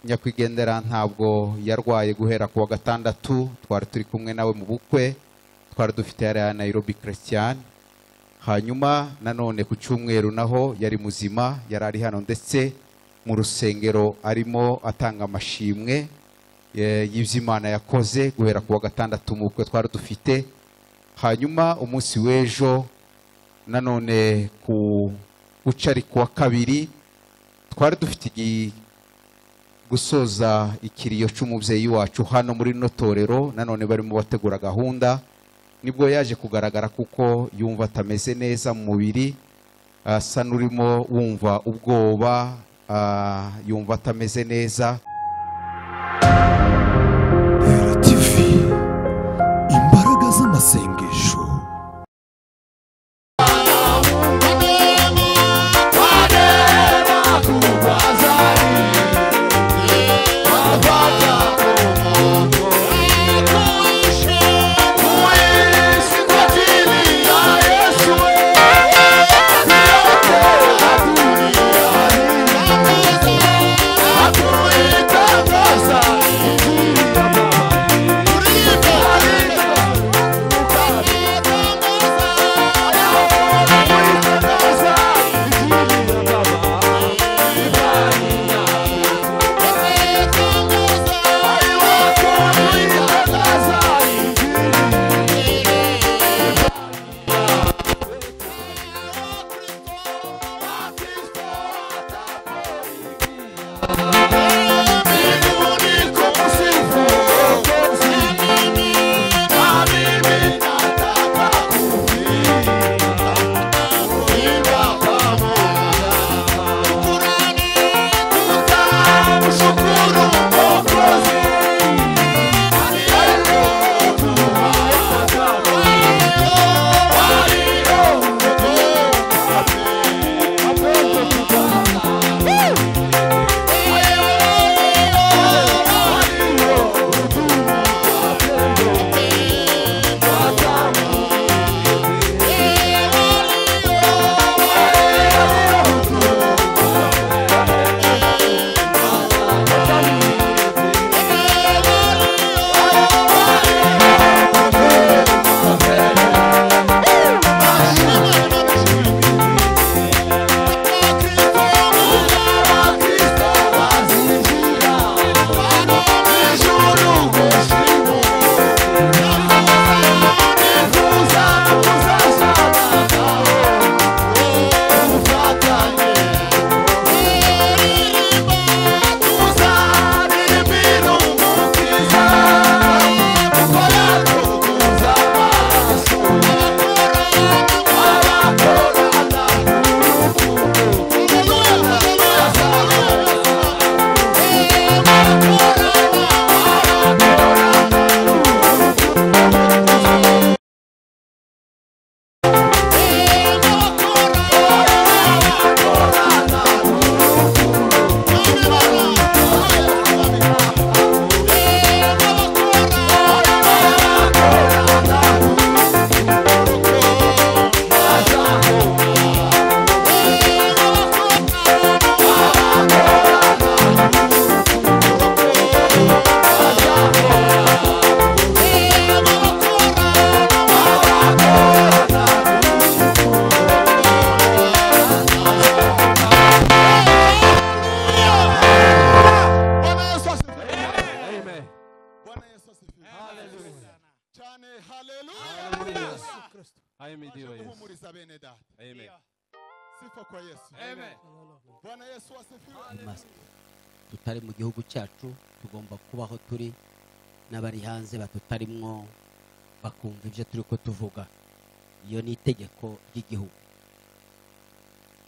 nyakwigendera ntabwo yarwaye guhera ku wa gatandatu, twari turi kumwe nawe mu bukwe, twari dufite ya Nairobi Christian. Hanyuma nanone ku cyumweru naho yari muzima, yari ari hano ndetse mu rusengero arimo atanga amashimwe y'ivy'Imana yakoze guhera ku wa gatandatu mu bukwe twari dufite. Hanyuma umunsi w'ejo nanone ku bucari ku wa kabiri twari dufite gusoza ikiriyo cy'umubyeyi wacu hano muri no torero, nanone barimo bategura gahunda. Nibwo yaje kugaragara kuko yumva atameze neza mu mubiri, asa n'urimo wumva ubwoba, yumva atameze neza. RTV, imbaraga z'amasengesho. tutari mu gihugu cyacu tugomba kubaho turi n'abari hanze batutarimwo bakumva ibyo turi ko tuvuga. Iyo ni itegeko ry'igihugu.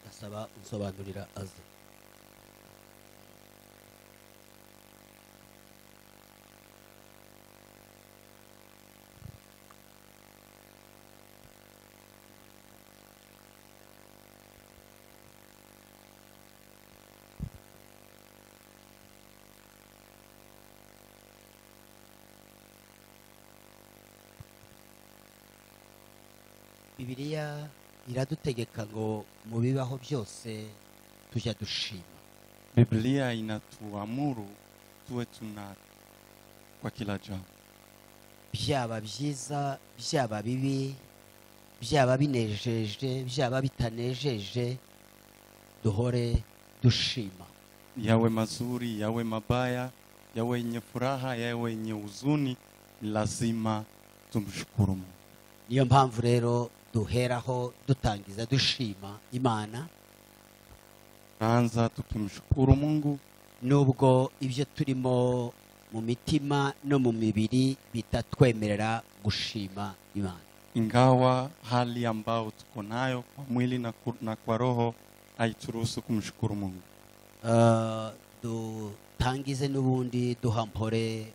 Gasaba unsobanurira aze. Bibiliya iradutegeka ngo mu bibaho byose tujya dushima. Biblia inatuamuru tuwe tuna kwa kila jambo. byaba byiza byaba bibi byaba binejeje byaba bitanejeje duhore dushima. Yawe mazuri, yawe mabaya, yawe yenye furaha, yawe yenye huzuni, lazima tumshukuru Mungu. Niyo mpamvu rero duheraho dutangiza dushima Imana, Anza tukimshukuru Mungu nubwo ibyo turimo mu mitima no mu mibiri bitatwemerera gushima Imana. ingawa hali ambao tuko nayo kwa mwili na kwa roho haituruhusu kumshukuru Mungu. Dutangize n'ubundi duhampore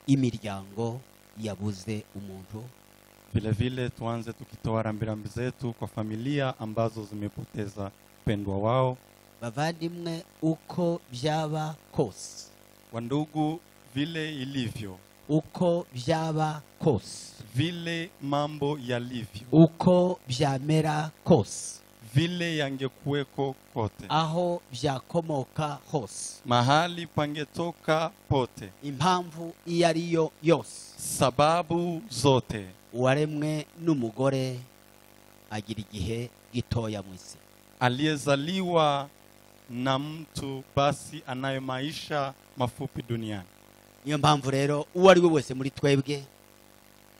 imiryango yabuze umuntu. Vile vile tuanze tukitoa rambirambi zetu kwa familia ambazo zimepoteza pendwa wao. Bavandimwe, uko byaba kose, Wandugu, vile ilivyo, uko byaba kose, vile mambo yalivyo, uko byamera kose, vile yangekuweko kote, aho byakomoka hose, mahali pangetoka pote, impamvu iyo ariyo yose, sababu zote, uwaremwe n'umugore agira igihe gitoya mu isi. aliyezaliwa na mtu basi anayo maisha mafupi duniani. Niyo mpamvu rero uwo ari we wese muri twebwe,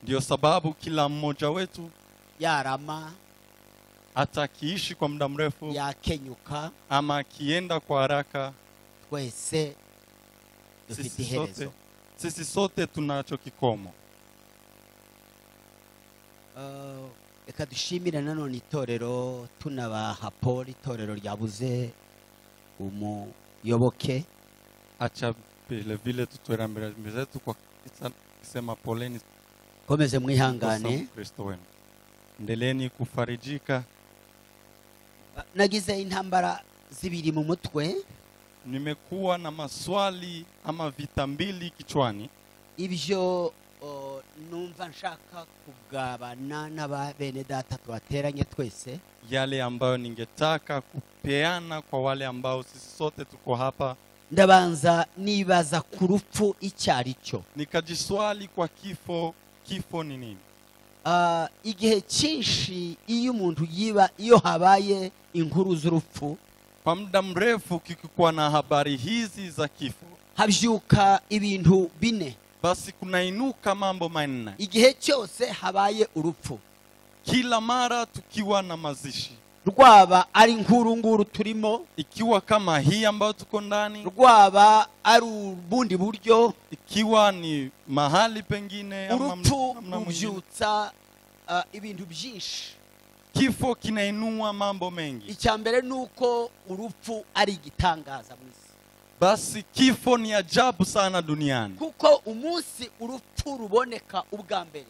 Ndio sababu kila mmoja wetu yarama hata akiishi kwa muda mrefu yakenyuka, ama akienda kwa haraka, twese dufite iherezo. sisi sote tunacho kikomo. Reka dushimire nanone itorero, tunabaha pole itorero ryabuze umuyoboke. Acha vile vile tutoe rambirambi zetu kwa kusema poleni Komeze mwihangane. Kristo wenu. Endeleeni kufarijika. Nagize intambara zibiri mu mutwe. Nimekuwa na maswali ama vita mbili kichwani. Ibyo numva nshaka kugabana n'abene data twateranye twese. Yale ambayo ningetaka kupeana kwa wale ambao sisi sote tuko hapa. Ndabanza nibaza ku rupfu icyari cyo. Nikajiswali kwa kifo ni nini? Igihe cyinshi iyo umuntu iyo habaye inkuru z'urupfu, kwa muda mrefu kikikuwa na habari hizi za kifo, habyuka ibintu bine. basi kunainuka mambo manne. Igihe cyose habaye urupfu, Kila mara tukiwa na mazishi, rwaba ari nguru turimo, ikiwa kama hii ambayo tuko ndani, rwaba ari ubundi buryo, ikiwa ni mahali pengine, urupfu rubyutsa ibintu byinshi. Kifo kinainua mambo mengi. Icyambere nuko urupfu ari igitangaza mu isi. Basi kifo ni ajabu sana duniani. Kuko umunsi urupfu ruboneka ubwa mbere,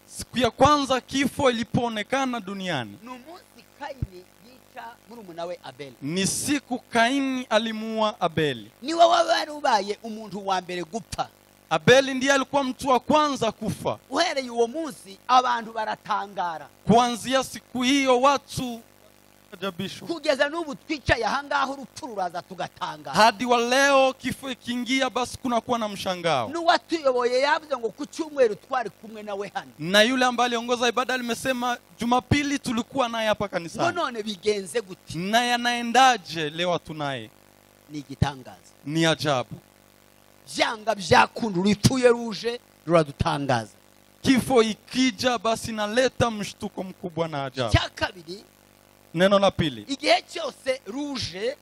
Siku ya kwanza kifo ilipoonekana duniani, ni umunsi Kaini yica murumuna we Abeli. ni siku Kaini alimuua Abeli. Niwe wari ubaye umuntu wa mbere gupfa. Abeli ndiye alikuwa mtu wa kwanza kufa. Uhereye uwo munsi abantu baratangara. Kuanzia siku hiyo watu ajabishwa. Kugeza n'ubu twicaye ahangaho urupfu ruraza tugatangara. Hadi wa leo kifo ikiingia basi kunakuwa na mshangao. N'uwatuyoboye yavuze ngo ku cyumweru twari kumwe nawe hano. Na yule ambaye aliongoza ibada alimesema Jumapili tulikuwa naye hapa kanisani. None bigenze guti? Na yanaendaje leo tunaye? Ni igitangaza. Ni ajabu. Byanga byakunda urupfuye ruje ruradutangaza. Kifo ikija basi naleta mshtuko mkubwa na ajabu. Cya kabiri, neno la pili, igihe cyose ruje,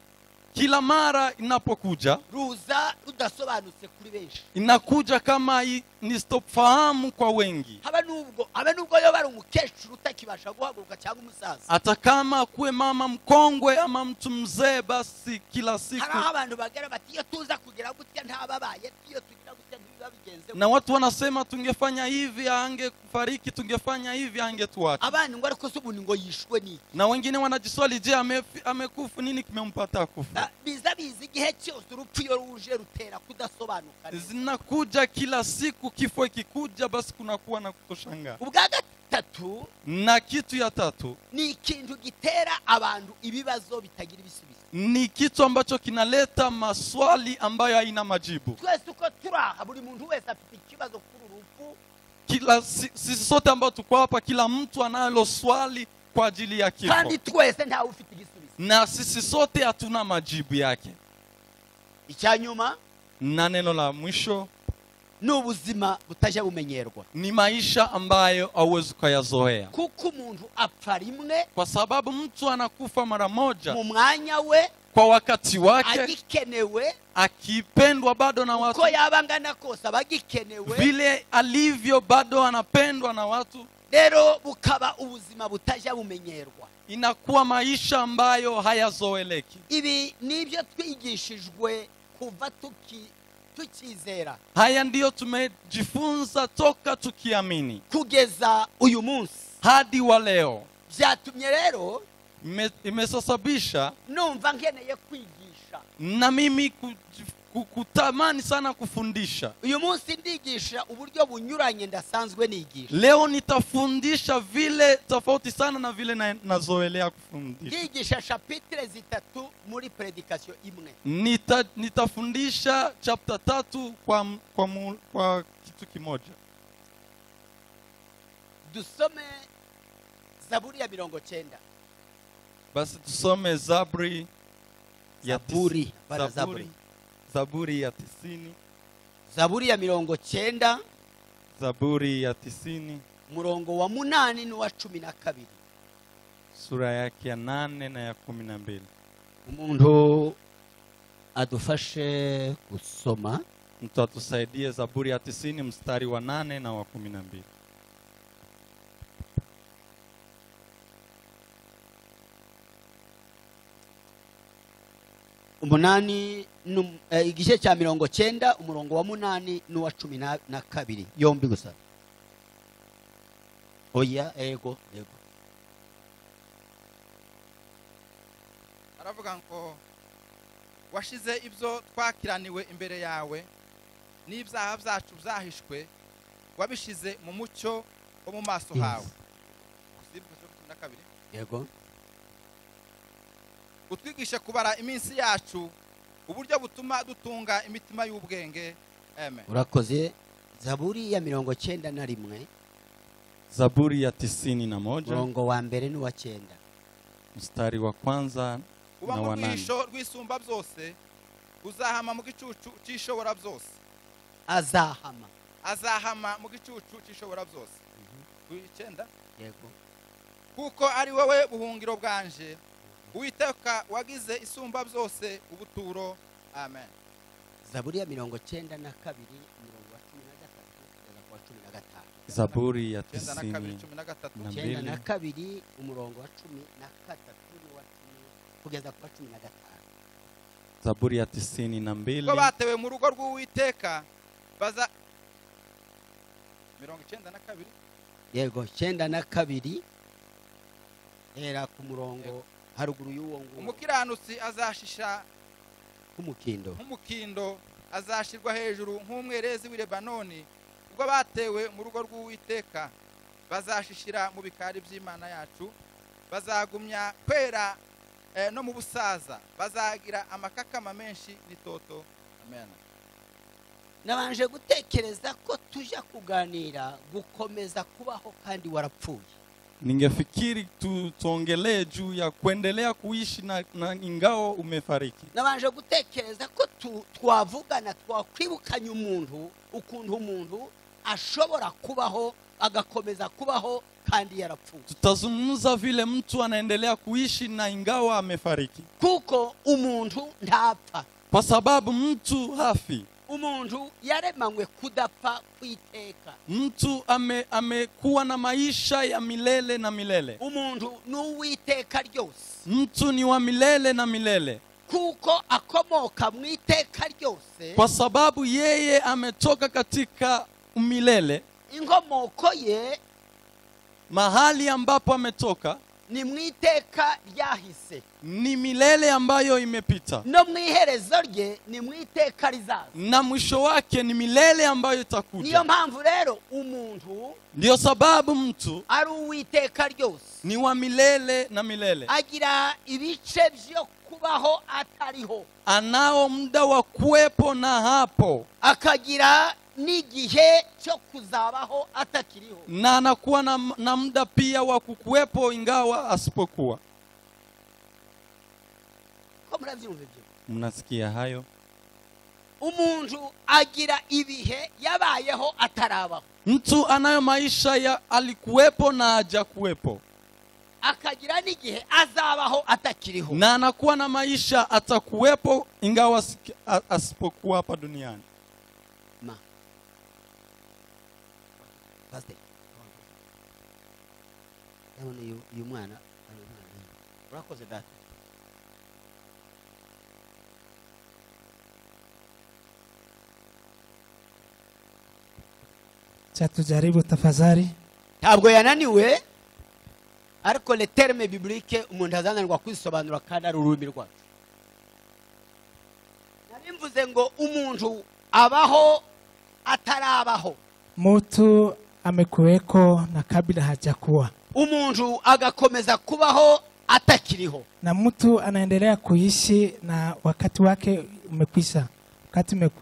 kila mara inapokuja ruza rudasobanutse kuri benshi. Inakuja kama ni stopfahamu kwa wengi. Haba nubwo yo bari umukecuru utakibasha guhaguruka cyangwa umusaza. Hata kama kuwe mama mkongwe ama mtu mzee, basi kila siku hari abantu bagera bati iyo tuza kugira gutya ntababaye, iyo tugira gutya ntibiba bigenze. Na watu wanasema tungefanya hivi angekufariki, tungefanya hivi angetuacha. Abandi ngo ariko subuni ngo yishwe niki. Na wengine wanajiswali, je, amekufa, nini kimempata kufa? Biza igihe cyose urupfu iyo ruje rutera kudasobanuka. Zinakuja kila siku, kifo ikikuja basi kunakuwa na kutoshangaa. Ubwa gatatu Na kitu ya tatu ni ikintu gitera abantu ibibazo bitagira ibisubizo. ni kitu ambacho kinaleta maswali ambayo haina majibu. Twese uko turaha buri muntu wese afite ikibazo kuri urupfu. Kila sisi sote ambao tuko hapa, kila mtu analo swali kwa ajili ya kifo, Kandi twese ntawe ufite igisubizo. na sisi sote hatuna majibu yake. Icyanyuma Na neno la mwisho n'ubuzima butaje bumenyerwa. ni maisha ambayo hauwezi kuyazoea, Kuko umuntu apfa rimwe kwa sababu mtu anakufa mara moja mu mwanya we, kwa wakati wake, agikenewe akipendwa bado na watu, uko yabangana kose abagikenewe. vile alivyo bado anapendwa na watu. Rero bukaba ubuzima butaje bumenyerwa. Inakuwa maisha ambayo hayazoeleki. Ibi nibyo twigishijwe kuva tukizera Haya ndiyo tumejifunza toka tukiamini kugeza uyu munsi. hadi wa leo. Byatumye rero Imesababisha numva nkeneye kwigisha. na mimi kutamani sana kufundisha. Uyu munsi ndigisha uburyo bunyuranye ndasanzwe nigisha. Leo nitafundisha vile tofauti sana na vile nazoelea kufundisha. Ndigisha chapitre zitatu muri predication imwe. Nitafundisha chapter 3 kwa kitu kimoja. Dusome Zaburi ya 90. Basi tusome Zaburi ya Zaburi, Zaburi ya 90. Zaburi ya 90. Zaburi ya 90. Murongo wa 8 n'uwa 12. Sura yake ya 8 na ya 12. Umuntu adufashe kusoma. Mtu atusaidie Zaburi ya 90 mstari wa 8 na wa 12. Umunani igice cya 90 umurongo wa 8 n'uwa 12 yombi gusa. Oya ego. Aravuga ngo washize ibyo twakiraniwe imbere yawe n'ibyaha byacu byahishwe wabishize mu mucyo wo mu maso hawe. Yego. Utwigishe kubara iminsi yacu uburyo butuma dutunga imitima y'ubwenge. Amen. Urakoze. Zaburi ya 91. Zaburi ya 91 murongo wa mbere n'uwa 9. mstari wa kwanza uba na mu wa 8. rwisho rw'isumba byose uzahama mu gicucu cy'ishobora byose. Azahama mu gicucu cy'ishobora byose. 9. Yego. Kuko ari wowe buhungiro bwanje, Uwiteka wagize isumba byose ubuturo. Amen. Zaburi ya 92 umurongo wa 13 kugeza ku wa 15. Zaburi ya 92 umurongo wa 13 n'uwa 10 kugeza ku wa 15. Zaburi ya 92. Ko batewe mu rugo rw'Uwiteka baza 92. Yego 92 era ku murongo haruguru y'uwo ngo umukiranutsi azashisha nk'umukindo azashirwa hejuru nk'umwerezi w'i Lebanoni. Ubwo batewe mu rugo rw'Uwiteka bazashishira mu bikari by'Imana yacu, bazagumya kwera no mu busaza, bazagira amakakama menshi n'itoto. Amen. Nabanje gutekereza ko tujya kuganira gukomeza kubaho kandi warapfuye. Ningefikiri tuongelee juu ya kuendelea kuishi na ingao umefariki. Nabanje gutekereza ko twavugana twakwibukanya ukuntu umuntu ashobora kubaho agakomeza kubaho kandi yarapfuye. Tutazungumza vile mtu anaendelea kuishi na ingawa amefariki. Kuko umuntu ntapfa. Kwa sababu mtu hafi. Umuntu yaremanywe kudapfa kwiteka. Mtu amekuwa na maisha ya milele na milele. Umuntu n'uwiteka ryose. Mtu ni wa milele na milele. Kuko akomoka mu iteka ryose. Kwa sababu yeye ametoka katika umilele. Inkomoko ye mahali ambapo ametoka ni mu iteka ryahise, ni milele ambayo imepita, no mu iherezo rye ni mu iteka rizaza. na mwisho wake ni milele ambayo Niyo itakuja. mpamvu rero umuntu Ndio sababu mtu ari uwiteka ryose, ni wa milele na milele, agira ibice byo kubaho atariho, anao muda wa kuwepo na hapo, akagira n'igihe cyo kuzabaho atakiriho. na anakuwa na muda pia wa kukuwepo ingawa asipokuwa. Ko murabyumva ibyo? Mnasikia hayo? Umuntu agira ibihe yabayeho atarabaho, Mtu anayo maisha ya alikuwepo na hajakuwepo, akagira n'igihe azabaho atakiriho. na anakuwa na maisha atakuwepo ingawa asipokuwa hapa duniani. Pastor, yabona uyu mwana urakoze data. Tujaribu tafadhali. Ntabwo yananiwe, ariko le terme biblique umuntu azananirwa kwisobanura kandi ari ururimi rwacu. Narimvuze ngo umuntu abaho atarabaho, Mtu amekuweko na kabla hajakuwa, umuntu agakomeza kubaho atakiriho, na mtu anaendelea kuishi na wakati wake umekwisha.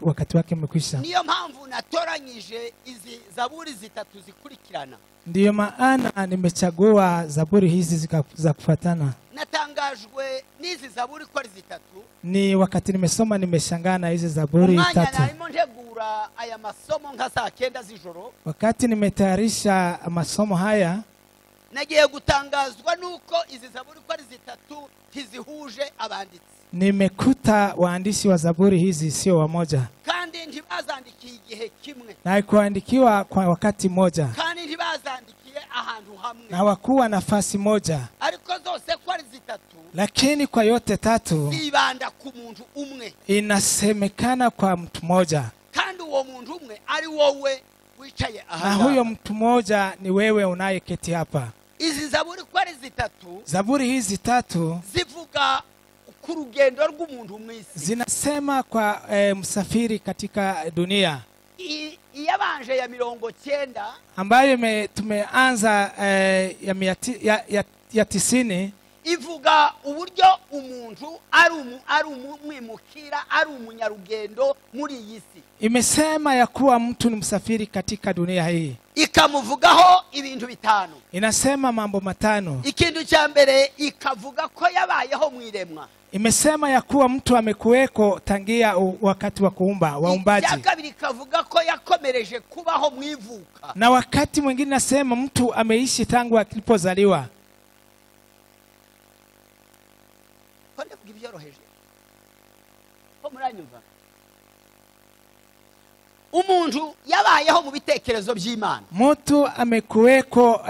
Wakati wake umekwisha. Niyo mpamvu natoranyije izi zaburi zitatu zikurikirana. Ndiyo maana nimechagua zaburi hizi za kufuatana. Natangajwe n'izi zaburi ko ari zitatu. Ni wakati nimesoma nimeshangaa na hizi zaburi tatu. Narimo ntegura aya masomo nka saa 9 z'ijoro. Wakati nimetayarisha masomo haya, nagiye gutangazwa nuko izi zaburi ko ari zitatu ntizihuje abanditsi. Nimekuta waandishi wa zaburi hizi sio wamoja. Kandi ntibazandikiye igihe kimwe. Na kuandikiwa kwa wakati moja. Kandi ntibazandikiye ahantu hamwe. Na hawakuwa nafasi moja. Ariko zose ko ari zitatu. Lakini kwa yote tatu zibanda ku muntu umwe. Inasemekana kwa mtu mmoja. Kandi uwo muntu umwe ari wowe wicaye aha. Na huyo mtu mmoja ni wewe unayeketi hapa. Izi zaburi ko ari zitatu. Zaburi hizi tatu zivuga ku rugendo rw'umuntu mwisi. Zinasema kwa msafiri katika dunia. Iyabanje ya 90 ambayo tumeanza ya 90 ivuga uburyo umuntu ari umwimukira, ari umunyarugendo muri iyi si. Imesema ya kuwa mtu ni msafiri katika dunia hii. Ikamuvugaho ibintu bitanu. Inasema mambo matano. Ikintu cya mbere ikavuga ko yabayeho mwiremwa. Imesema ya kuwa mtu amekuweko tangia wakati wa kuumba, waumbaji. Ya kabiri ikavuga ko yakomereje kubaho mwivuka. Na wakati mwingine nasema mtu ameishi tangu alipozaliwa. Konde kugibyoroheje. Ko muranyumva? Umuntu yabayeho mu bitekerezo by'Imana. Mtu amekuweko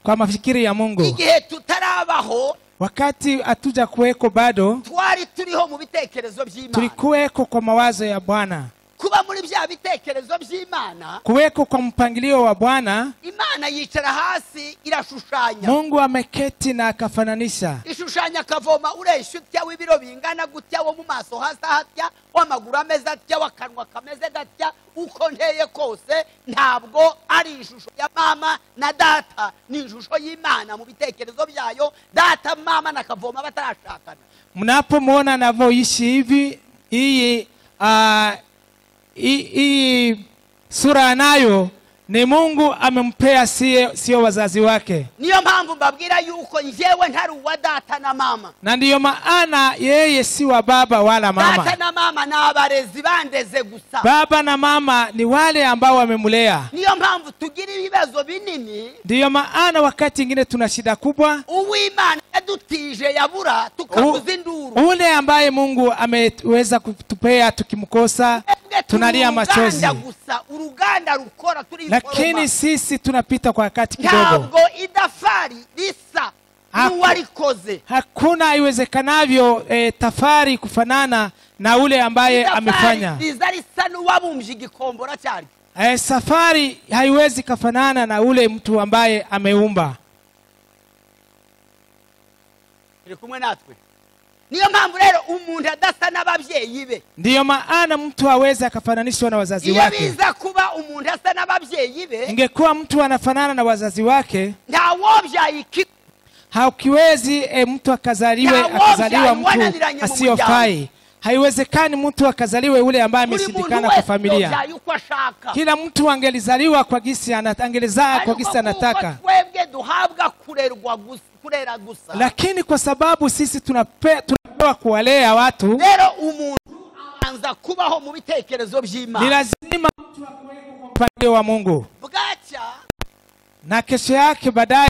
kwa mafikiri ya Mungu. Igihe tutarabaho, wakati hatuja kuweko bado, twari turiho mu bitekerezo by'Imana. Tulikuweko kwa mawazo ya Bwana. Kuba muri bya bitekerezo by'Imana, kuweko kwa mpangilio wa Bwana. Imana yicara hasi irashushanya. Mungu ameketi na akafananisha. Ishushanya kavoma uresha utya w'ibiro bingana gutya, wo mu maso hasa hatya, w'amaguru ameze atya, wakanwa kameze gatya, uko nteye kose ntabwo ari ishusho ya mama na data, ni ishusho y'Imana mu bitekerezo byayo. Data mama na kavoma batarashakana. Mnapomwona anavyoishi hivi, hii sura anayo ni Mungu amempea, sio wazazi wake. Niyo mpamvu mbabwira yuko njyewe ntari uwa data na mama. Na ndiyo maana yeye si wa baba wala mama. Data na mama ni abarezi bandeze gusa. Baba na mama ni wale ambao wamemulea. Niyo mpamvu tugira ibibazo binini. Ndiyo maana wakati ingine tuna shida kubwa. Uw'Imana yadutije yabura tukavuza induru. Ule ambaye Mungu ameweza kutupea tukimkosa tunalia machozi. Uruganda rukora turi. Lakini sisi tunapita kwa wakati kidogo. Ntabwo idafari risa n'uwarikoze. Hakuna iwezekanavyo tafari kufanana na ule ambaye amefanya. Risa n'uwabumbye igikombora cyari. Safari haiwezi kufanana na ule mtu ambaye ameumba. turi kumwe natwe. Niyo mpamvu rero umuntu adasa n'ababyeyi be. Ndiyo maana mtu aweze akafananishwa na wazazi Iyo wake. biza kuba umuntu asa n'ababyeyi be, Ingekuwa mtu anafanana na wazazi wake, nta wobyaye hakiwezi mtu akazaliwa mtu asiyofai. Haiwezekani mtu akazaliwe ule ambaye ameshindikana kwa familia. Kila mtu angelizaliwa kwa gisi angelizaa kwa gisi anataka. Lakini kwa sababu sisi tunapewa kuwalea watu, rero umuntu anza kubaho mu bitekerezo by'Imana. Ni lazima mtu akuweko kwa mpangilio wa Mungu. Bwacha Na kesho yake baadaye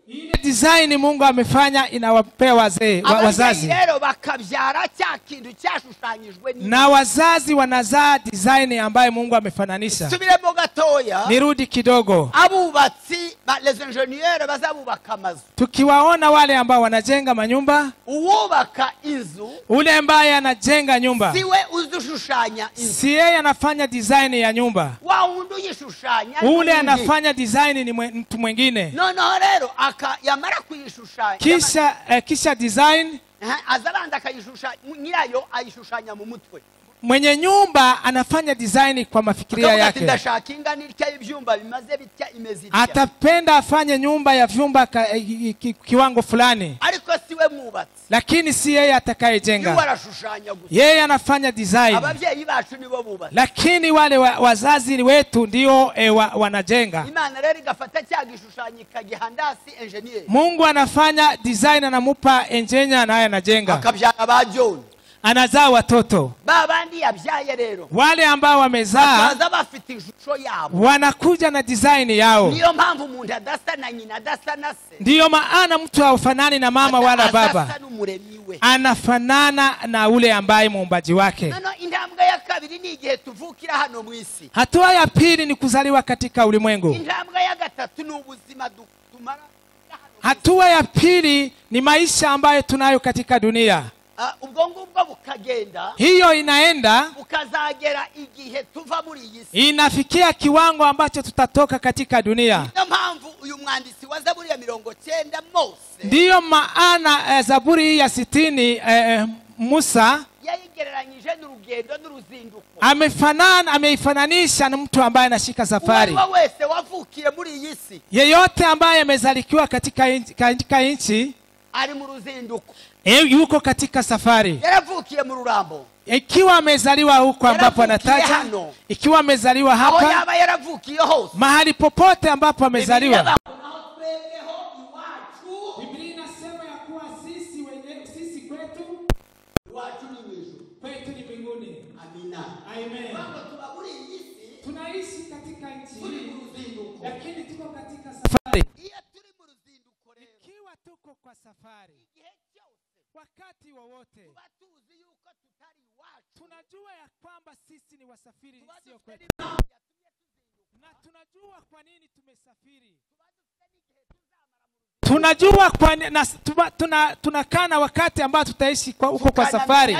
ile design Mungu amefanya inawapea wazazi. Rero bakabyara cya kintu cyashushanyijwe na wazazi wanazaa design ambaye Mungu amefananisha. Subiremo gatoya. Nirudi kidogo. Abubatsi les ingénieurs bazabubaka amazu. Tukiwaona wale ambao wanajenga manyumba, uwubaka inzu, ule ambaye anajenga nyumba, siwe uzushushanya inzu. Si yeye anafanya design ya nyumba. Wa undu yishushanya. Ule anafanya design ni mtu mwingine. No rero yamara kuyishushanya. Kisha design azabanda akayishushanya, nyirayo ayishushanya mu mutwe. Mwenye nyumba anafanya design kwa mafikiria yake. Atapenda afanye nyumba ya vyumba kiwango fulani. Lakini si yeye atakayejenga. Yeye anafanya design. Lakini wale wazazi wetu ndio wanajenga. Mungu anafanya design, anamupa engineer naye anajenga. Anazaa watoto. Babandi yabyaye rero. Wale ambao wamezaa wanakuja na design yao. Niyo mpamvu umuntu adasa na nyina, adasa na se. Ndiyo maana mtu haufanani na mama wala baba. Anafanana na ule ambaye muumbaji wake. Intambwe ya kabiri ni igihe tuvukira hano mu isi. Hatua ya pili ni kuzaliwa katika ulimwengu. Intambwe ya gatatu ni ubuzima tumara. Hatua ya pili ni maisha ambayo tunayo katika dunia. Ubwongo bukagenda, hiyo inaenda ukazagera igihe tuva muri iyi si. Inafikia kiwango ambacho tutatoka katika dunia. Ndiyo mpamvu uyu mwandisi wa Zaburi ya 90 Mose, ndiyo maana Zaburi ya 60 Musa yayigereranyije n'urugendo n'uruzinduko. Ameifananisha na mtu ambaye anashika safari. Uwo wese wavukiye muri iyi si, yeyote ambaye amezalikiwa katika nchi ari mu ruzinduko. Yuko katika safari. Yaravukiye mu rurambo. Ikiwa amezaliwa huko ambapo anataja, ikiwa amezaliwa hapa, aho yaba yaravukiye hose, mahali popote ambapo amezaliwa. Biblia inasema ya kuwa sisi kwetu ni mbinguni. Amina. Amen. Tunaishi katika nchi hii, lakini tuko katika safari. Ikiwa tuko kwa safari, wakati wowote tunajua ya kwamba sisi ni wasafiri sio kwetu. Na tunajua kwa nini tumesafiri. Tunajua kwa nini tunakana wakati ambao tutaishi huko kwa safari.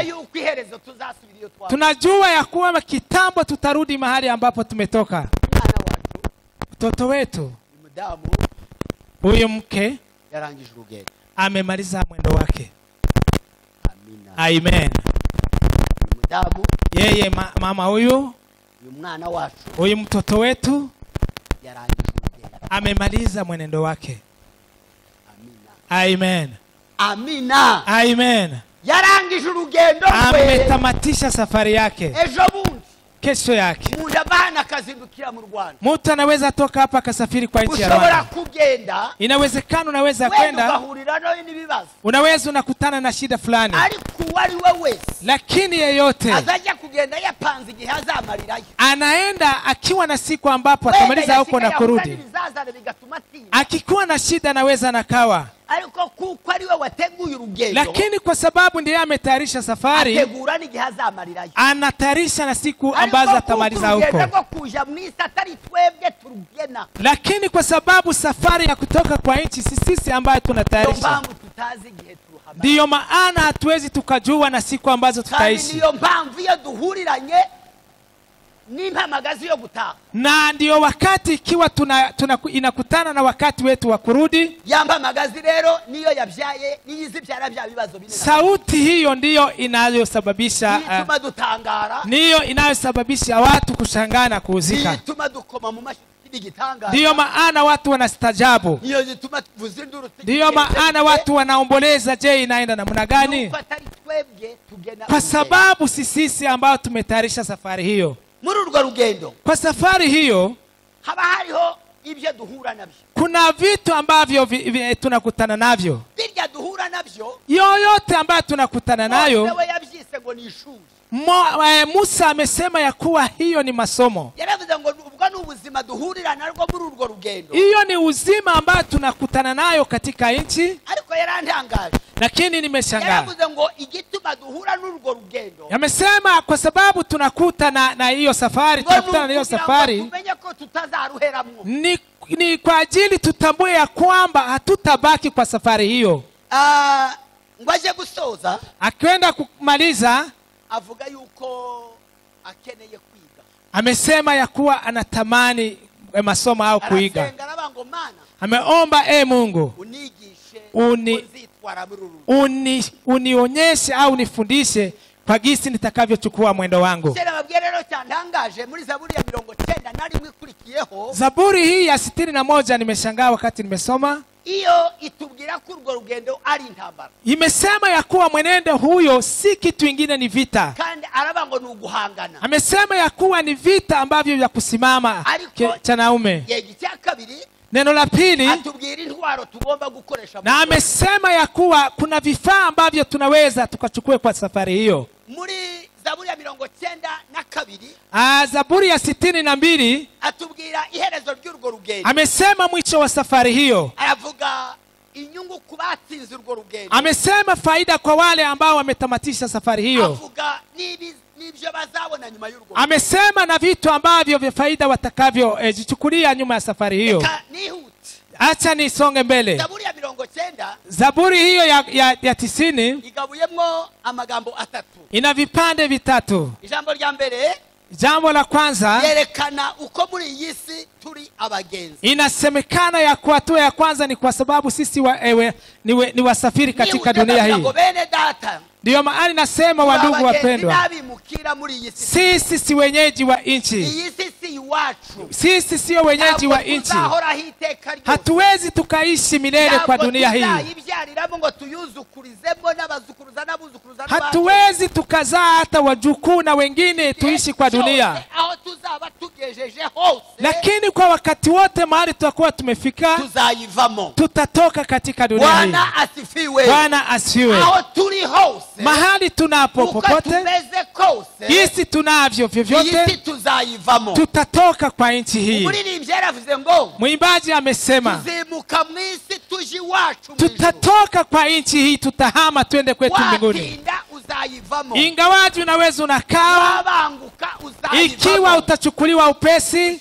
Tunajua ya kuwa kitambo tutarudi mahali ambapo tumetoka. Mtoto wetu, huyu mke amemaliza mwendo wake. Amen. Yeye mama huyu huyu mtoto wetu amemaliza mwenendo wake. Amen. Amina. Amen. Yarangije urugendo rwe. Ametamatisha safari yake. Ejo bundi, kesho yake, mundabana kazindukira mu Rwanda. Mtu anaweza toka hapa kasafiri kwa nchi ya Rwanda. Ushobora kugenda. Inawezekana unaweza kwenda. Ugahurira no n'ibibazo. Unaweza unakutana na shida fulani. Ariko wari we wese, lakini yeyote azajya kugenda yapanze igihe azamarirayo. Anaenda akiwa na siku ambapo atamaliza huko na kurudi. Akikuwa na shida anaweza nakawa. Ariko kuko ari we wateguye urugendo. Lakini kwa sababu ndiye ametayarisha safari, ategura n'igihe azamarirayo. Anatayarisha na siku ambazo atamaliza huko. Lakini kwa sababu safari ya kutoka kwa nchi sisi ambayo tunatayarisha, ndiyo maana hatuwezi tukajua na siku ambazo tutaishi. Ndiyo mpamvu iyo duhuriranye n'impamagazi yo gutaha. Na ndio wakati ikiwa inakutana na wakati wetu wa kurudi. Yampamagazi rero niyo yabyaye niyizibyara bya bibazo binene. Sauti hiyo ndiyo inayosababisha ituma dutangara. Ndiyo inayosababisha watu kushangaa na kuuzika. Ituma dukoma mu mashini gitangara. Ndiyo maana watu wanastajabu. Ndiyo maana watu wanaomboleza, je, inaenda namna gani? Kwa sababu sisi ambao tumetayarisha safari hiyo. Kwa safari hiyo haba hariho ibyo duhura nabyo. Kuna vitu ambavyo tunakutana navyo. Birya duhura nabyo. Yoyote ambayo tunakutana nayo. Mose yabyise ngo ni ishuri. Musa amesema ya kuwa hiyo ni masomo. Yaravuze ngo ubwo ni ubuzima duhurira narwo muri urwo rugendo. Hiyo ni uzima ambao tunakutana nayo katika nchi. Ariko yarantangaje. Lakini nimeshangaa. Yaravuze ngo igituma duhura n'urwo rugendo. Yamesema kwa sababu tunakutana na hiyo safari, tunakutana na hiyo safari. Tumenye ko tutazaruheramwo. Ni kwa ajili tutambue ya kwamba hatutabaki kwa safari hiyo. Ngwaje gusoza. Akienda kumaliza avuga yuko akeneye kwiga. Amesema ya kuwa anatamani masomo au kuiga. Ameomba Mungu unionyeshe au nifundishe kwa gisi nitakavyochukua mwendo wangu. Zaburi hii ya 61 nimeshangaa wakati nimesoma. Iyo itubwira ko urwo rugendo ari intambara. Imesema ya kuwa mwenendo huyo si kitu kingine, ni vita. Kandi arabango ni uguhangana. Amesema ya kuwa ni vita ambavyo vya kusimama cha naume. Neno la pili atubwira intwaro tugomba gukoresha. Na amesema ya kuwa kuna vifaa ambavyo tunaweza tukachukue kwa safari hiyo. Muri Zaburi ya 92. Zaburi ya 62 atubwira iherezo ry'urwo rugendo. Amesema mwisho wa safari hiyo. Aravuga inyungu kubatsinze urwo rugendo. Amesema faida kwa wale ambao wametamatisha safari hiyo. Avuga nibyo bazabona nyuma y'urwo. Amesema na vitu ambavyo vya faida watakavyo jichukulia nyuma ya safari hiyo. Acha nisonge mbele. Zaburi ya 90. Zaburi hiyo ya 90 igabuyemwo amagambo 3. Ina vipande vitatu. Ijambo rya mbere, jambo la kwanza, yerekana uko muri iyi si turi abagenzi. Inasemekana ya kuwa tu ya kwanza ni kwa sababu sisi ni wasafiri katika dunia hii. Ndiyo maana nasema wandugu wapendwa, sisi si wenyeji wa nchi. Sisi sio wenyeji wa nchi. Hatuwezi tukaishi milele kwa dunia hii. Hatuwezi tukazaa hata wajukuu na wengine tuishi kwa dunia. Lakini kwa wakati wote mahali tutakuwa tumefika, tutatoka katika dunia hii. Bwana asifiwe. Mahali tunapo popote, jinsi tunavyo vyovyote, tutatoka kwa nchi hii. Mwimbaji amesema tutatoka kwa nchi hii, tutahama twende kwetu mbinguni. Ingawaji unaweza unakaa, ikiwa utachukuliwa upesi,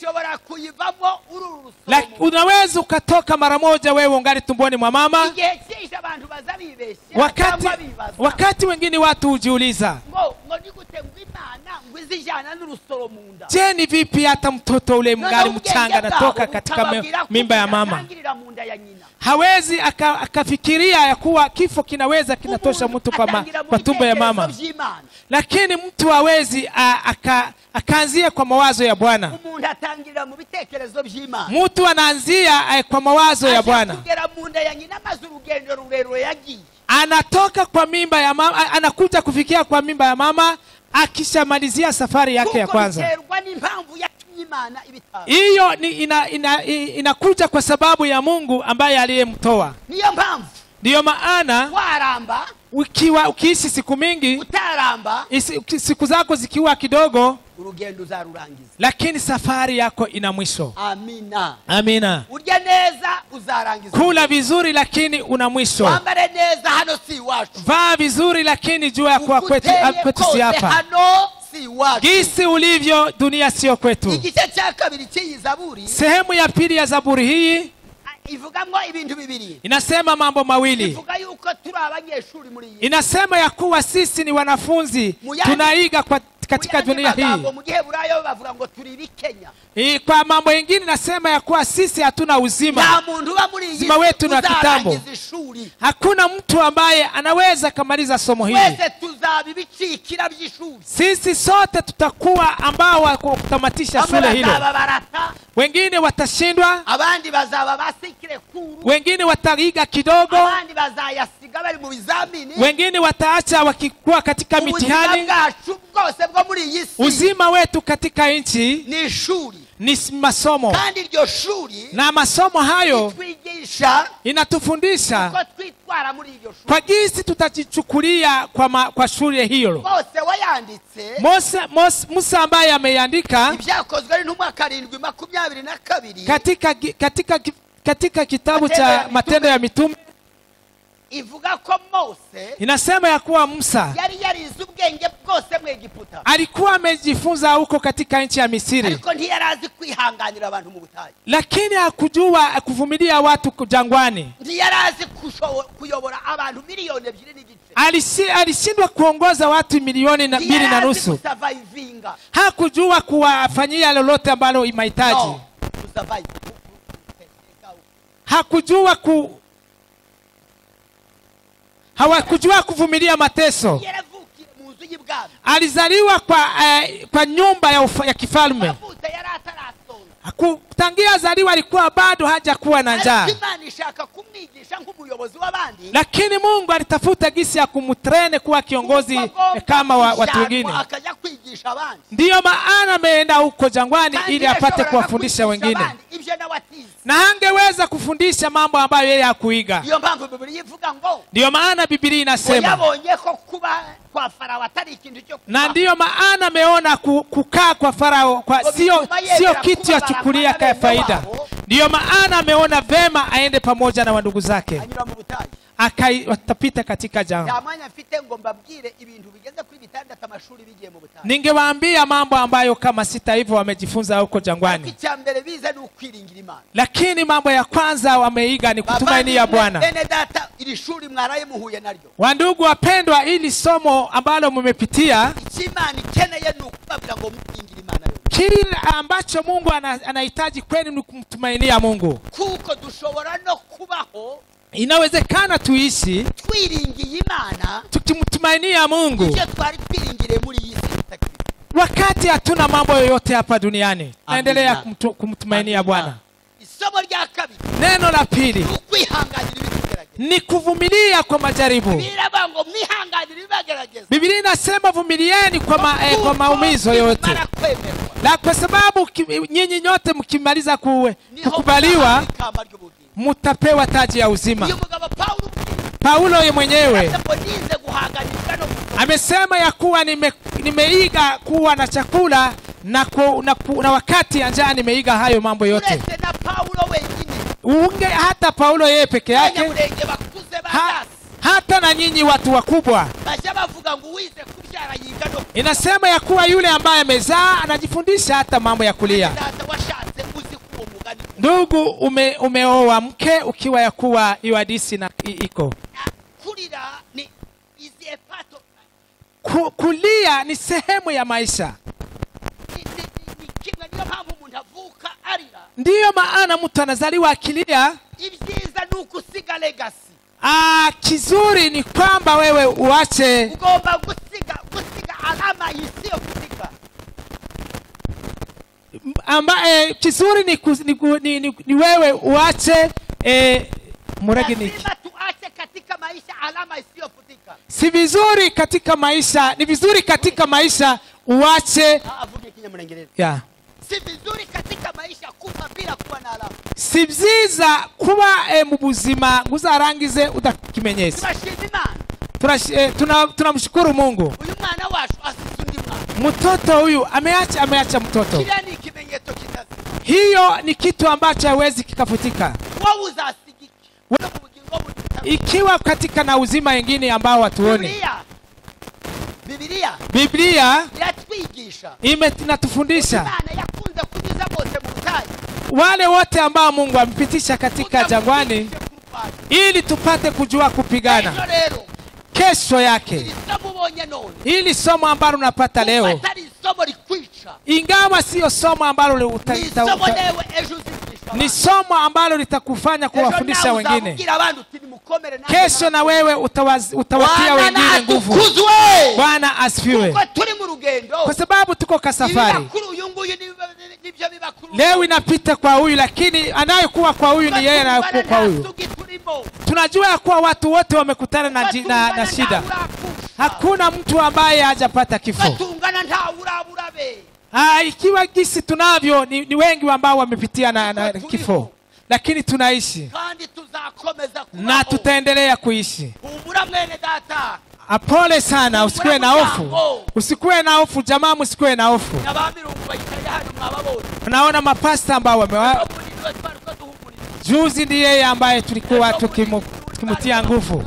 unaweza ukatoka mara moja wewe ungali tumboni mwa mama. Wakati wengine watu hujiuliza, je, ni vipi hata mtoto ule mgali mchanga natoka katika mimba ya mama? Hawezi akafikiria ya kuwa kifo kinaweza kinatosha mtu kwa tumbo ya mama. Lakini mtu hawezi akaanzia kwa mawazo ya Bwana. Mtu anaanzia kwa mawazo ya Bwana. Anatoka kwa mimba ya mama, anakuja kufikia kwa mimba ya mama akishamalizia safari yake ya kwanza. Hiyo inakuja kwa sababu ya Mungu ambaye aliyemtoa. Ndiyo maana ukiishi siku mingi, siku zako zikiwa kidogo, lakini safari yako ina mwisho. Amina. Amina. Urya neza uzarangiza. Kula vizuri lakini una mwisho. Wambare neza hano si wacu. Vaa vizuri lakini jua ya kuwa kwetu si hapa. Hano si wacu. Gisi ulivyo dunia sio kwetu. Igice cha kabiri cy'iyi Zaburi, sehemu ya pili ya Zaburi hii ivugamwo ibintu bibiri. Inasema mambo mawili. Ivuga yuko turi abanyeshuri muri iyi. Inasema ya kuwa sisi ni wanafunzi, tunaiga katika dunia hii. mu Giheburayo bavuga ngo turi bikenya. Kwa mambo mengine nasema ya kuwa sisi hatuna uzima. Nta muntu uba muri iyi uzima wetu na kitambo. Hakuna mtu ambaye anaweza kamaliza somo hili. Wese tuzabibicikira by'ishuri. Sisi sote tutakuwa ambao wa kutamatisha shule hilo. Wengine watashindwa, abandi bazaba basikire kuru, wengine wataiga kidogo, abandi bazayasiga bari mu bizamini, wengine wataacha wakikuwa katika mitihani. Uzima wetu katika nchi ni shuri, ni masomo, kandi iryo shuri na masomo hayo inatufundisha kwa jinsi tutajichukulia kwa shule hiyo. Mose wayanditse, Musa ambaye ameandika ibyakozwe ari ntumwa 7:22 katika kitabu cha Matendo ya Mitume, ivuga ko Mose inasema ya kuwa Musa yari yarize ubwenge bwose mu Egiputa, alikuwa amejifunza huko katika nchi ya Misiri, ariko ntiyarazi kwihanganira abantu mu butayu, lakini hakujua kuvumilia watu jangwani. Ntiyarazi kuyobora abantu miliyoni 2.5. Alishindwa kuongoza watu milioni 2.5. Hakujua kuwafanyia lolote ambalo imahitaji. Hakujua hawakujua kuvumilia mateso. Alizaliwa kwa nyumba ya kifalme. Kutangia zaliwa alikuwa bado hajakuwa na njaa. Lakini Mungu alitafuta gisi ya kumtrene kuwa kiongozi kama watu wengine. Ndiyo maana ameenda huko jangwani ili apate kuwafundisha wengine. Na hangeweza kufundisha mambo ambayo yeye hakuiga. Ndiyo maana Biblia inasema, na ndiyo maana ameona kukaa kwa Farao sio kitu ya chukulia kama faida. Ndiyo maana ameona vema aende pamoja na wandugu zake. Akatapita katika jangwa. Ningewaambia mambo ambayo kama sita hivyo wamejifunza huko jangwani. Lakini mambo ya kwanza wameiga ni kutumainia Bwana. Wandugu wapendwa, hili somo ambalo mmepitia, kile ambacho Mungu anahitaji kwenu ni kumtumainia Mungu. Kuko dushobora no kubaho, inawezekana tuishi twiringiye Imana, tukimtumainia Mungu icyo twari twiringire muri iyi si, wakati hatuna mambo yoyote hapa duniani. Naendelea kumtumainia Bwana. Isomo rya kabiri, neno la pili, ni kuvumilia kwa majaribu. Biblia inasema vumilieni kwa maumizo yote. Na kwa sababu nyinyi nyote mkimaliza kukubaliwa, mtapewa taji ya uzima. Paulo yeye mwenyewe amesema ya kuwa nimeiga kuwa na chakula na wakati ya njaa nimeiga hayo mambo yote. Hata Paulo yeye peke yake, hata na nyinyi watu wakubwa, inasema ya kuwa yule ambaye amezaa anajifundisha hata mambo ya kulia. Ndugu, umeoa mke ukiwa ya kuwa hiyo hadithi na iko. Kulia ni sehemu ya maisha. Ndiyo maana mtu anazaliwa akilia. Kizuri ni kwamba wewe uache, ugomba gusiga alama isiyofutika. Kizuri ni wewe uache tuache katika maisha alama isiyofutika. Si vizuri katika maisha, ni vizuri katika maisha uache. Yeah. Si vizuri katika maisha kufa bila kuwa na alama. Si vyiza kuba mu buzima nguzarangize udakimenyetso. Tunamshukuru Mungu. Uyu mwana wacu asisundi mwana. Mtoto huyu ameacha mtoto. Kila ni kimenyetso kitazi. Hiyo ni kitu ambacho hawezi kikafutika. Wewe uzasigiki. Ikiwa katika na uzima wengine ambao watuone. Biblia yatwigisha, inatufundisha Imana yakunze kunyuza bose mu butayu, wale wote ambao Mungu amepitisha katika jangwani ili tupate kujua kupigana. Kesho yake hili somo ambalo unapata leo ingawa sio somo ambalo ni somo ambalo litakufanya kuwafundisha wengine. Kesho na wewe utawatia wengine nguvu. Bwana asifiwe. Kwa sababu tuko kwa safari. Leo inapita kwa huyu, lakini anayekuwa kwa huyu ni yeye anayekuwa kwa huyu. Tunajua kuwa watu wote wamekutana na shida. Hakuna mtu ambaye hajapata kifo. Ikiwa gisi tunavyo ni wengi ambao wamepitia na kifo, lakini tunaishi na tutaendelea kuishi. Apole sana, usikuwe na hofu. Usikuwe na hofu jamaa, usikuwe na hofu. Unaona mapasta ambao juzi ndiye yeye ambaye tulikuwa tukimtia nguvu.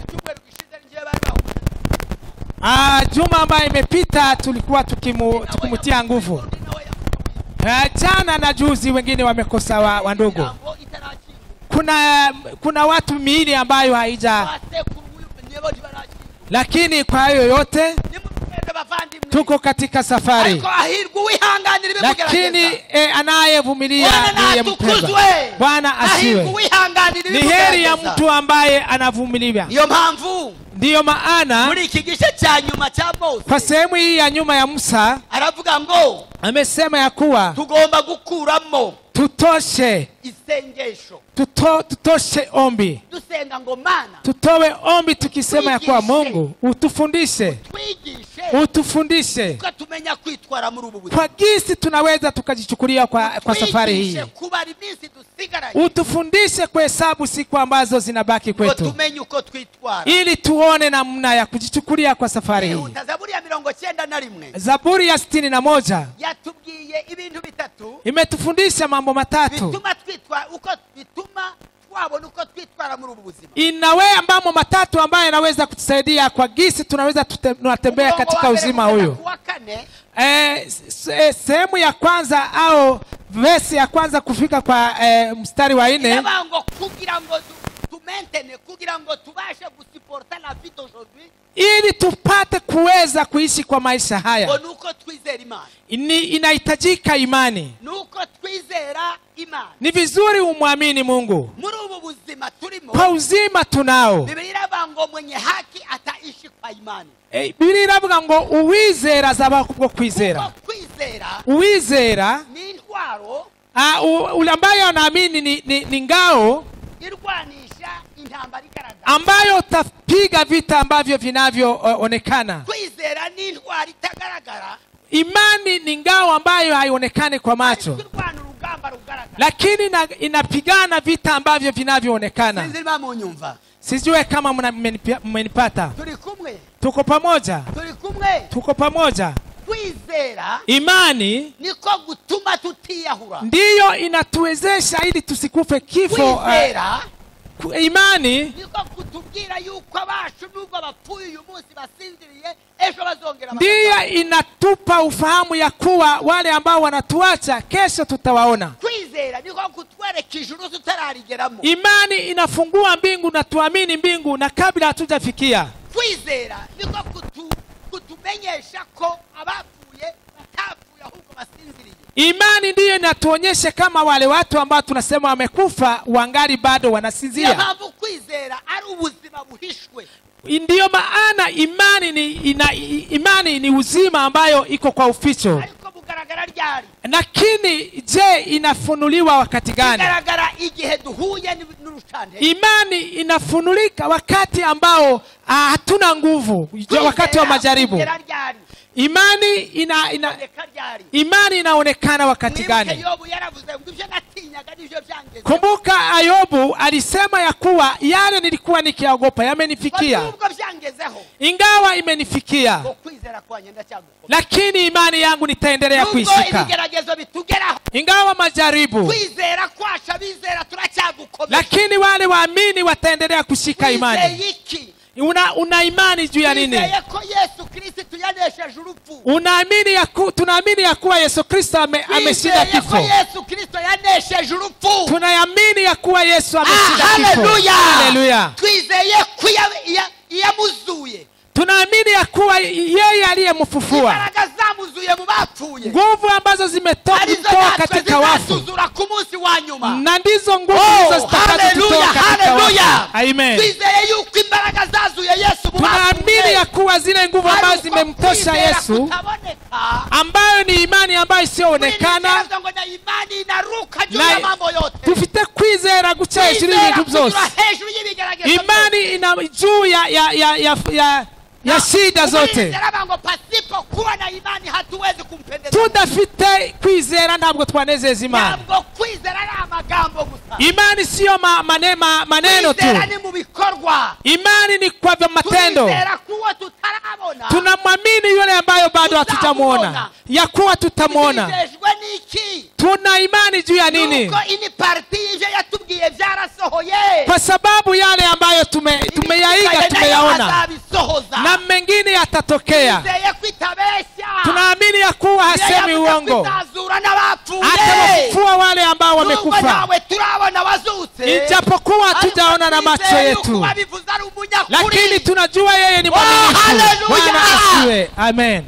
Juma ambaye imepita tulikuwa tukimtia nguvu. Jana na juzi wengine wamekosa wa ndugu. Kuna watu miili ambayo haija, lakini kwa hiyo yote tuko katika safari. Lakini anayevumilia ndiye mpendwa. Bwana asiwe. Ni heri ya mtu ambaye anavumilia. Ndiyo maana muri iki gice cha nyuma cha Mose, kwa sehemu hii ya nyuma ya Musa, aravuga ngo amesema ya kuwa tugomba gukuramo tutoshe isengesho, tutoshe ombi. Dusenga ngo Mana, tutowe ombi tukisema ya kuwa Mungu utufundishe, utufundishe tukatumenya kwitwara muri ubu buzima, kwa gisi tunaweza tukajichukulia kwa safari hii. Utufundishe kuhesabu siku ambazo zinabaki kwetu, ili tuone namna ya kujichukulia kwa safari hii. Zaburi ya 61 yatubwiye ibintu bitatu, imetufundisha mambo matatu inawe ambamo matatu ambayo inaweza kutusaidia kwa gisi tunaweza tunatembea katika uzima huyo. Sehemu ya kwanza au verse ya kwanza kufika kwa mstari wa 4, ili tupate kuweza kuishi kwa maisha haya inahitajika imani. Ni vizuri umwamini Mungu kwa uzima tunao. Biblia iravuga ngo uwizera azaba kubwo kwizera. Uwizera ule ambaye anaamini ni ngao ambayo utapiga vita ambavyo vinavyoonekana. Imani ni ngao ambayo haionekani kwa macho, lakini inapigana vita ambavyo vinavyoonekana. Sijue kama mmenipata. Tuko pamoja. Tuko pamoja. Imani niko gutuma tutiyahura, ndiyo inatuwezesha ili tusikufe kifo. Imani niko kutubwira yuko abashu nubwo bapfuye uyu munsi basinziriye ejo bazongera. Ndiyo inatupa ufahamu ya kuwa wale ambao wanatuacha kesho tutawaona. Kwizera niko kutwereka ijuru tutararigeramo. Imani inafungua mbingu na tuamini mbingu na kabla hatujafikia. Kwizera niko kutumenyesha ko abapfuye batapfuye ahubwo basinziriye. Imani ndiyo inatuonyesha kama wale watu ambao tunasema wamekufa wangali bado wanasinzia. Sababu kwizera ari ubuzima buhishwe. Ndiyo maana imani ni uzima ambayo iko kwa uficho. Lakini je, inafunuliwa wakati gani? Imani inafunulika wakati ambao hatuna nguvu, wakati wa majaribu. Imani inaonekana wakati gani? Kumbuka Ayobu alisema ya kuwa yale nilikuwa nikiogopa yamenifikia. Ingawa imenifikia, lakini imani yangu nitaendelea kuishika. Ingawa majaribu, lakini wale waamini wataendelea kushika imani. Una imani juu ya nini? Tunaamini ya kuwa Yesu Kristo ameshinda kifo. Tunaamini ya kuwa Yesu ameshinda kifo. Haleluya. Tunaamini ya kuwa yeye aliyemfufua zavuye mu bapfuye nguvu ambazo zimetoka katika wafu, na ndizo nguvu hizo zitakazotoka katika wafu. Amen. Tunaamini ya kuwa zile nguvu ambazo zimemtosha Yesu, ambayo ni imani ambayo isiyoonekana, tufite kwizera guca hejuru y'ibintu byose. Imani ina juu ya shida zote. Tudafite kwizera ntabwo twanezeza Imana. Imani sio maneno tu. Imani ni kwa matendo. Tunamwamini yule ambayo bado hatujamuona, ya kuwa tutamuona. Tuna imani juu ya nini? Kwa sababu yale ambayo tumeyaiga tumeyaona, na mengine yatatokea. Tunaamini ya kuwa hasemi uongo, atawafufua wale ambao wamekufa. Ijapokuwa hatujaona na macho yetu, lakini tunajua yeye ni mwaminifu. Bwana asifiwe. Amen.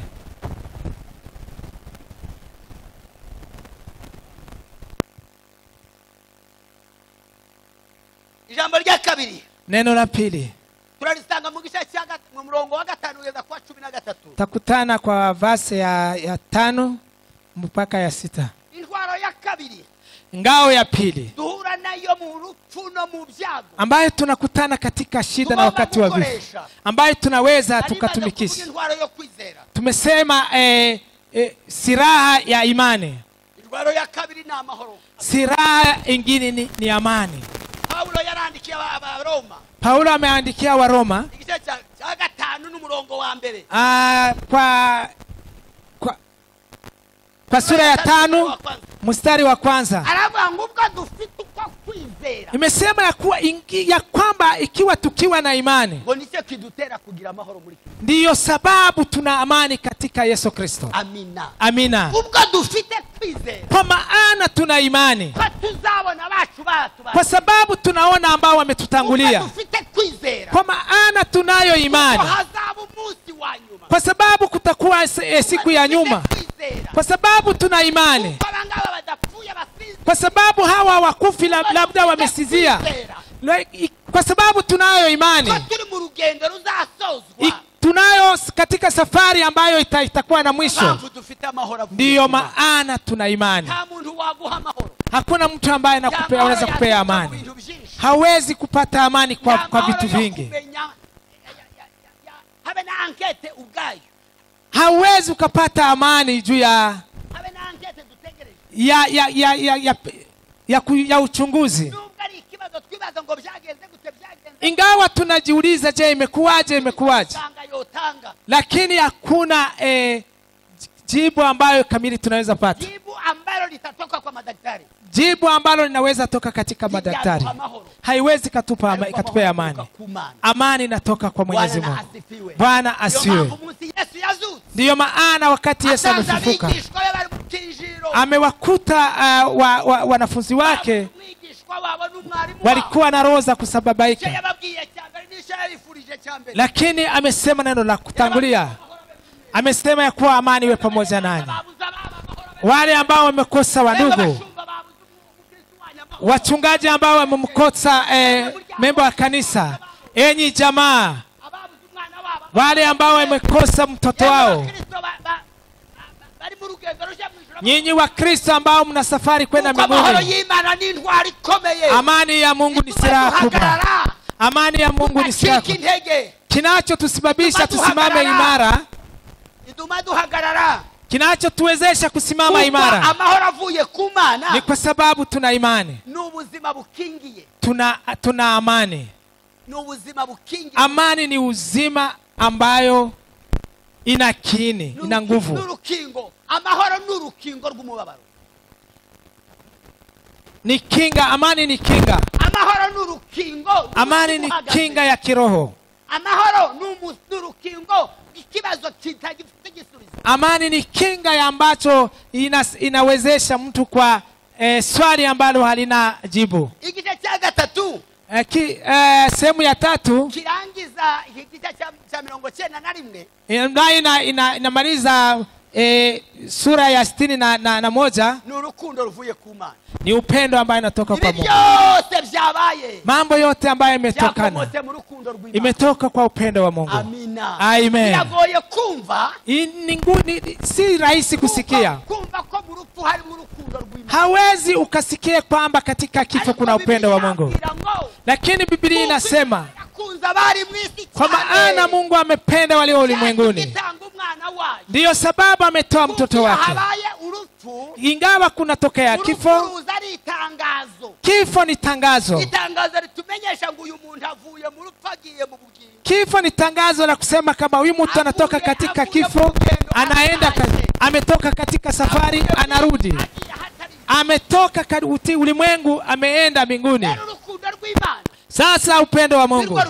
Ijambo rya kabiri, neno la pili turalisanga mu gice cya mu murongo wa 5 kugeza kwa 13. Takutana kwa verse ya 5 mpaka ya 6. Intwaro ya kabiri, ngao ya pili, duhura nayo mu rupfu no mu byago, ambayo tunakutana katika shida na wakati wa vifo, ambayo tunaweza tukatumikisha. Tumesema silaha ya imani. Intwaro ya kabiri na amahoro. Silaha ingine ni amani. Paulo yarandikia Abaroma. Paulo ameandikia Waroma igice cya 5 n'umurongo wa mbere. Kwa sura ya 5 mstari wa kwanza. Aravuga ngo ubwo dufite uko kwizera. Imesema ya kwamba ikiwa tukiwa na imani, ngo nicyo kidutera kugira amahoro muri Kristo. Ndiyo sababu tuna amani katika Yesu Kristo. Amina. Amina. Ubwo dufite kwizera, kwa maana tuna imani, tuzabona bacu batu. Kwa sababu tunaona ambao wametutangulia. Dufite kwizera, kwa maana tunayo imani. Kwa sababu kutakuwa siku ya nyuma. Kwa sababu tuna imani. Kwa sababu hawa wakufi labda wamesizia. Kwa sababu tunayo imani. Tunayo katika safari ambayo itakuwa na mwisho. Ndiyo maana tuna imani. Hakuna mtu ambaye anaweza kupea amani. Hawezi kupata amani kwa vitu vingi. Hawezi ukapata amani juu ya uchunguzi. Ingawa tunajiuliza, je, imekuwaje? Lakini hakuna jibu ambayo kamili tunaweza pata. Jibu ambalo litatoka kwa madaktari. Jibu ambalo linaweza toka katika madaktari. Haiwezi ikatupea amani. Amani inatoka kwa Mwenyezi Mungu. Bwana asifiwe. Ndiyo maana wakati Yesu amefufuka, amewakuta wanafunzi wake walikuwa na roho za kusababaika, lakini amesema neno la kutangulia. Amesema ya kuwa amani iwe pamoja nanyi. Wale ambao wamekosa wandugu, wachungaji ambao wamemkosa memba wa kanisa, enyi jamaa, wale ambao wamekosa mtoto wao, nyinyi wa Kristo ambao mna safari kwenda mbinguni, amani ya Mungu ni silaha kubwa. Amani ya Mungu ni silaha. Kinachotusababisha tusimame imara, kinachotuwezesha kusimama imara, ni kwa sababu tuna imani. Tuna amani. Amani ni uzima ambayo ina kiini, ina nguvu. Ni kinga. Amani ni kinga. Amani ni kinga ya kiroho. Amani ni kinga ya ambacho inawezesha mtu kwa swali ambalo halina jibu. Sehemu ya 3 kirangiza igice cha 91 inamaliza sura ya 61 ni urukundo ruvuye ku Mana. ni upendo ambaye unatoka kwa Ibi Mungu. byose byabaye Mambo yote ambayo imetokana byakomotse mu rukundo rw'Imana. imetoka kwa upendo wa Mungu. Amina. Amen. Biragoye kumva. Si rahisi kusikia. Kumva ko mu rupfu hari mu rukundo rw'Imana. Hawezi ukasikia kwamba katika kifo kuna upendo wa Mungu. Lakini Biblia inasema kwa maana Mungu amependa walio ulimwenguni, ndiyo sababu ametoa mtoto wake. Ingawa kunatokea kifo, kifo ni tangazo. Kifo ni tangazo la kusema kama huyu mtu anatoka katika kifo, anaenda ametoka katika safari, anarudi. Ametoka katika ulimwengu, ameenda mbinguni. Sasa upendo wa Mungu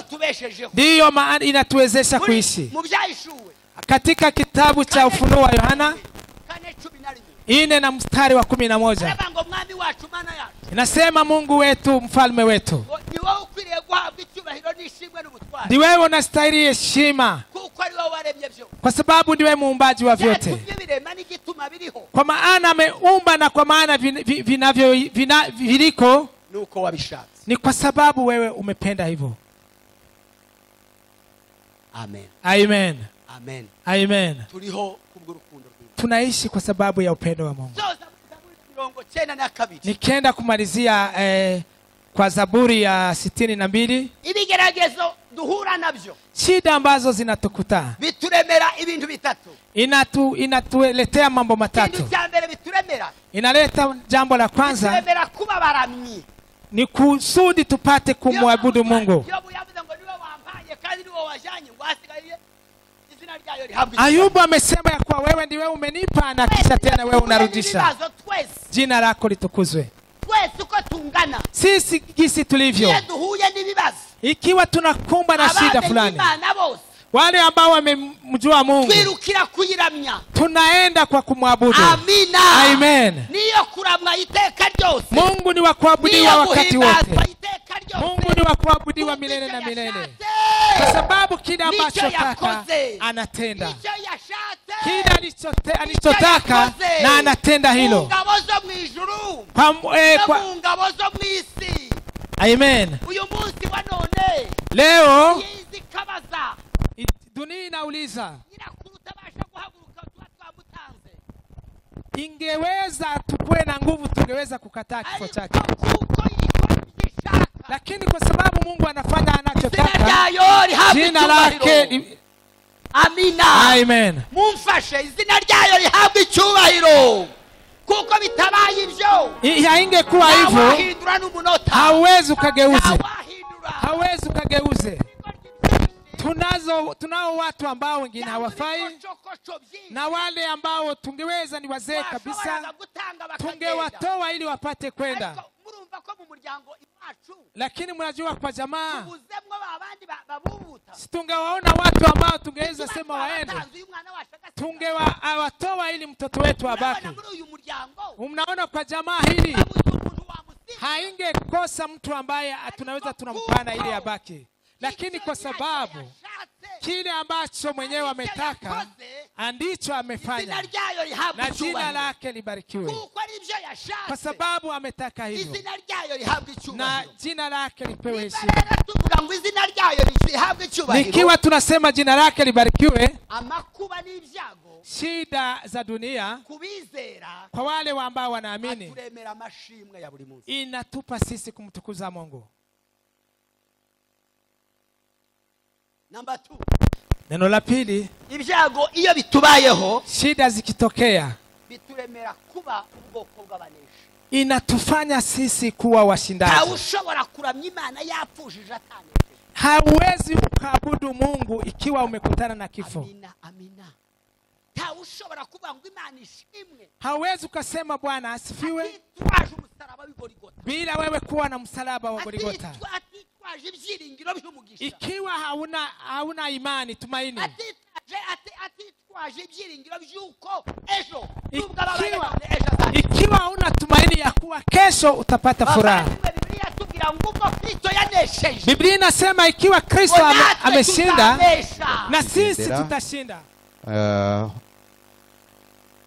ndiyo maana inatuwezesha kuishi. Katika kitabu cha Ufunuo wa Yohana 4 na mstari wa 11 inasema, Mungu wetu, mfalme wetu, ni wewe unastahili heshima, kwa sababu ndiwe muumbaji wa vyote. Kwa maana ameumba, na kwa maana vinavyo viliko ni kwa sababu wewe umependa hivyo. Amen. Amen. Amen. Amen. Tunaishi kwa sababu ya upendo wa Mungu. Nikienda kumalizia kwa Zaburi ya 62, ibigeragezo duhura nabyo, shida ambazo zinatukuta, bituremera ibintu bitatu. Inatuletea mambo matatu. Kitu cha mbere bituremera, inaleta jambo la kwanza, bituremera kuba baramyi, ni kusudi tupate kumwabudu Mungu. Ayubu amesema ya kuwa wewe ndiwe umenipa, na kisha tena wewe unarudisha. Jina lako litukuzwe. Sisi gisi tulivyo, ikiwa tunakumba na shida fulani, wale ambao wamemjua Mungu tunaenda kwa kumwabudu. Amina. Amen. Mungu ni wa kuabudiwa wakati wote. Mungu ni wa kuabudiwa milele na milele, kwa sababu kile ambacho anataka anatenda. Kile alichotaka na anatenda hilo. Amen. Leo dunia inauliza, ingeweza tukue na nguvu, tungeweza kukataa kifo chake. Lakini kwa sababu Mungu anafanya anachotaka, jina lake. Amina. Amen. Mumfashe izina ryayo rihabwe icyubahiro, kuko bitabaye ibyo haingekuwa hivyo, hauwezi ukageuze. Hauwezi ukageuze. Tunao watu ambao wengine hawafai, na wale ambao tungeweza ni wazee kabisa, tungewatoa ili wapate kwenda. Lakini mnajua kwa jamaa, tungewaona watu ambao tungeweza sema waende, tungewatoa ili mtoto wetu abaki. Mnaona kwa jamaa hili haingekosa mtu ambaye tunaweza tunampana ili abaki. Lakini kwa sababu kile ambacho mwenyewe ametaka ndicho amefanya, na jina lake libarikiwe. Kwa sababu ametaka hivyo, na jina lake lipewe heshima. Nikiwa tunasema jina lake libarikiwe, shida za dunia kwa wale ambao wanaamini inatupa sisi kumtukuza Mungu. Number 2. Neno la pili, ibyago iyo bitubayeho, shida zikitokea, bituremera kuba ubwoko bw'abanesha. Inatufanya sisi kuwa washindaji. Haushobora kuramya Imana yapfushije atane. Hauwezi ukaabudu Mungu ikiwa umekutana na kifo. Amina, amina. Haushobora kuba ngo Imana ishimwe. Hauwezi ukasema Bwana asifiwe bila wewe kuwa na msalaba wa Golgotha. Ikiwa hauna imani, tumaini, ikiwa hauna tumaini ya kuwa kesho utapata furaha. Biblia inasema ikiwa Kristo ameshinda, na sisi tutashinda.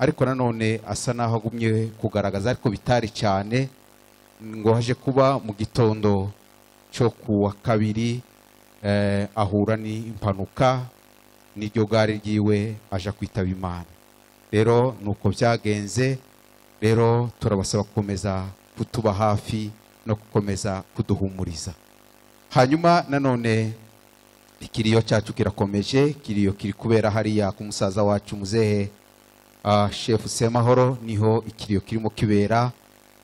ariko nanone asa naho agumye kugaragaza ariko bitari cyane ngo haje kuba mu gitondo cyo kuwa kabiri ahura n'impanuka n'iryo gare ryiwe aja kwitaba Imana. Rero nuko byagenze. Rero turabasaba gukomeza kutuba hafi no gukomeza kuduhumuriza. Hanyuma nanone ikiriyo cyacu kirakomeje, ikiriyo kiri kubera hariya ku musaza wacu muzehe Chef Semahoro, niho ikiriyo kirimo kibera.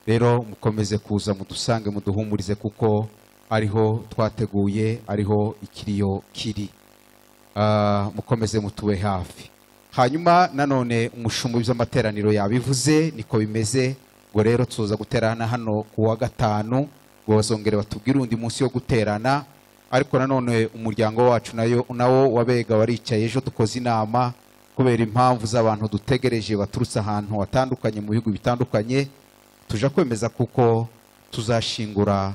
Rero mukomeze kuza mudusange muduhumurize kuko ariho twateguye, ariho ikiriyo kiri. Mukomeze mutube hafi. Hanyuma nanone umushumba w'amateraniro yabivuze niko bimeze, ngo rero tuza guterana hano kuwa gatanu, ngo bazongere batubwire undi munsi yo guterana. Ariko nanone umuryango wacu nawo wabega waricaye ejo dukoze inama kubera impamvu z'abantu dutegereje baturutse ahantu hatandukanye mu bihugu bitandukanye, tuja kwemeza kuko tuzashingura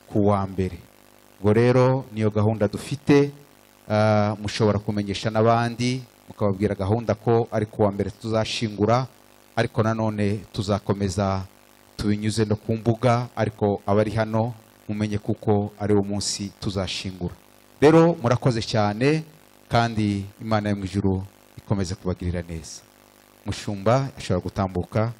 kuwa mbere. Ngo rero niyo gahunda dufite. Mushobora kumenyesha n'abandi mukababwira gahunda ko ari kuwa mbere tuzashingura, ariko nanone tuzakomeza tubinyuze no ku mbuga, ariko abari hano mumenye kuko ari wo munsi tuzashingura. Rero murakoze cyane kandi Imana yo mu ijuru ikomeze kubagirira neza. Mushumba ashobora gutambuka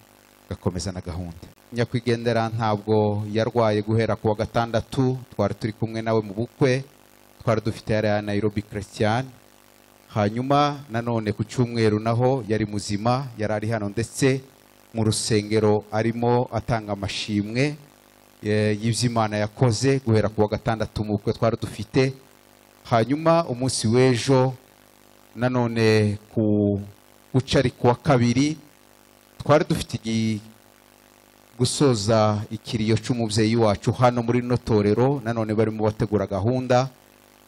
gakomeza na gahunda. Nyakwigendera ntabwo yarwaye guhera kuwa gatandatu, twari turi kumwe nawe mu bukwe, twari dufite ya Nairobi Christian. Hanyuma nanone ku cyumweru naho yari muzima, yari ari hano ndetse mu rusengero arimo atanga amashimwe y'Imana yakoze guhera kuwa gatandatu mu bukwe twari dufite. Hanyuma umunsi w'ejo nanone ku bucari kuwa kabiri twari dufite gusoza ikiriyo cy'umubyeyi wacu hano muri notorero. Nanone barimo bategura gahunda,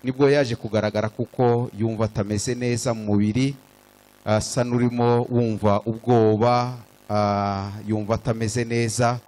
nibwo yaje kugaragara kuko yumva atameze neza mu mubiri, asa n'urimo wumva ubwoba, yumva atameze neza.